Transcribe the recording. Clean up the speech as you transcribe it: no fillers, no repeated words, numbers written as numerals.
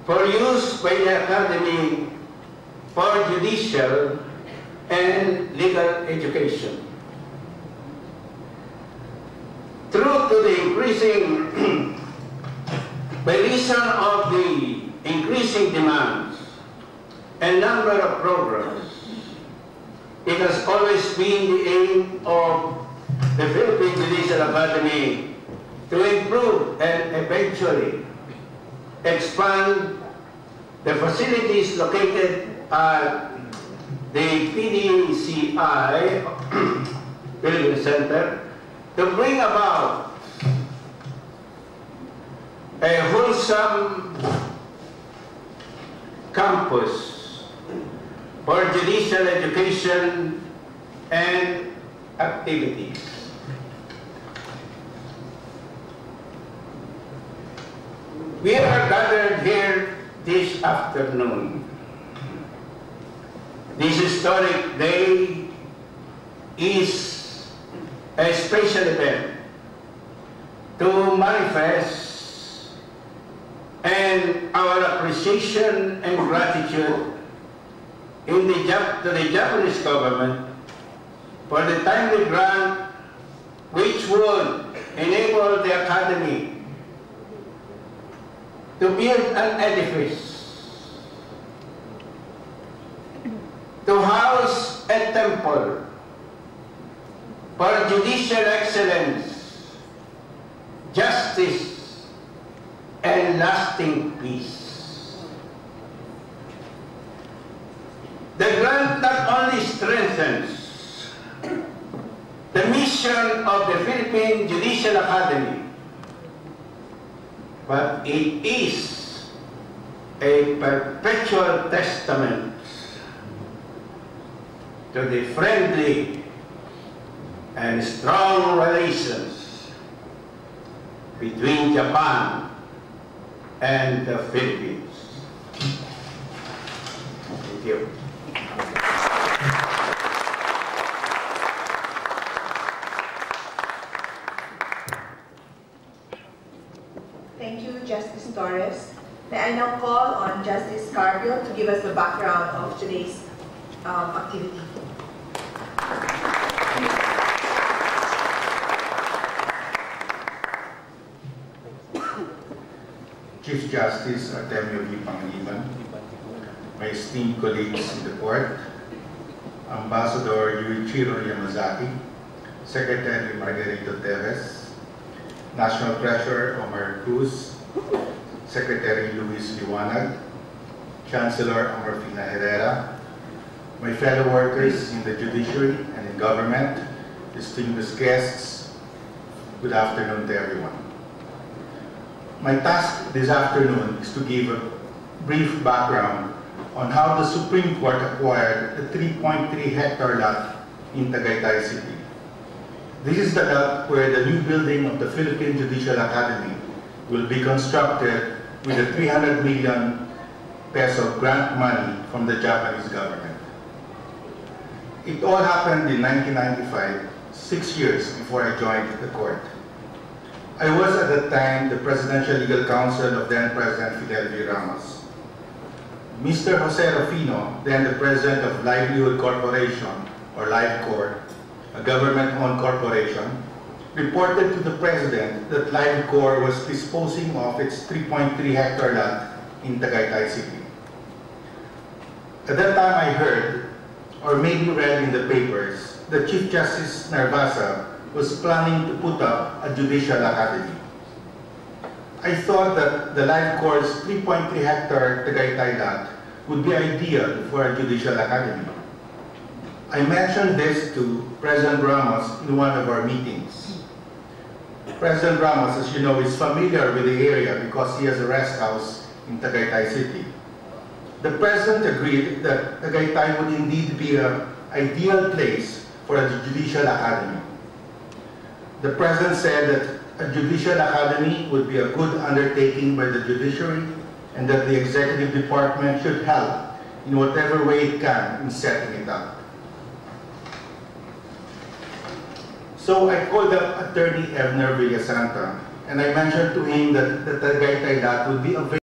for use by the Academy for judicial and legal education. True to the increasing, by reason of the increasing demands and number of programs, it has always been the aim of the Philippine Judicial Academy to improve and eventually expand the facilities located at the PDCI Building Center to bring about a wholesome campus for judicial education and activities. We are gathered here this afternoon. This historic day is a special event to manifest and our appreciation and gratitude to the Japanese government for the timely grant which would enable the Academy to build an edifice, to house a temple for judicial excellence, justice, and lasting peace. The grant not only strengthens the mission of the Philippine Judicial Academy, but it is a perpetual testament to the friendly and strong relations between Japan and the Philippines. Thank you. Thank you, Justice Torres. May I now call on Justice Carpio to give us the background of today's activity. Chief Justice Artemio V. Pangilinan, my esteemed colleagues in the court, Ambassador Yuichiro Yamazaki, Secretary Margarito Teves, National Treasurer Omar Cruz, Secretary Luis Liwanag, Chancellor Amorfina Herrera, my fellow workers in the judiciary and in government, distinguished guests, good afternoon to everyone. My task this afternoon is to give a brief background on how the Supreme Court acquired the 3.3-hectare lot in Tagaytay City. This is the lot where the new building of the Philippine Judicial Academy will be constructed with a 300 million peso grant money from the Japanese government. It all happened in 1995, 6 years before I joined the court. I was at that time the Presidential Legal Counsel of then President Fidel V. Ramos. Mr. Jose Rufino, then the President of Livelihood Corporation, or LiveCorp, a government-owned corporation, reported to the President that LiveCorp was disposing of its 3.3-hectare lot in Tagaytay City. At that time I heard, or maybe read in the papers, that Chief Justice Narvasa was planning to put up a judicial academy. I thought that the LiveCorp's 3.3-hectare Tagaytay lot would be ideal for a judicial academy. I mentioned this to President Ramos in one of our meetings. President Ramos, as you know, is familiar with the area because he has a rest house in Tagaytay City. The President agreed that Tagaytay would indeed be an ideal place for a judicial academy. The President said that a judicial academy would be a good undertaking by the judiciary and that the executive department should help in whatever way it can in setting it up. So I called up Attorney Evner Villasanta and I mentioned to him that the Tagaytay lot would be available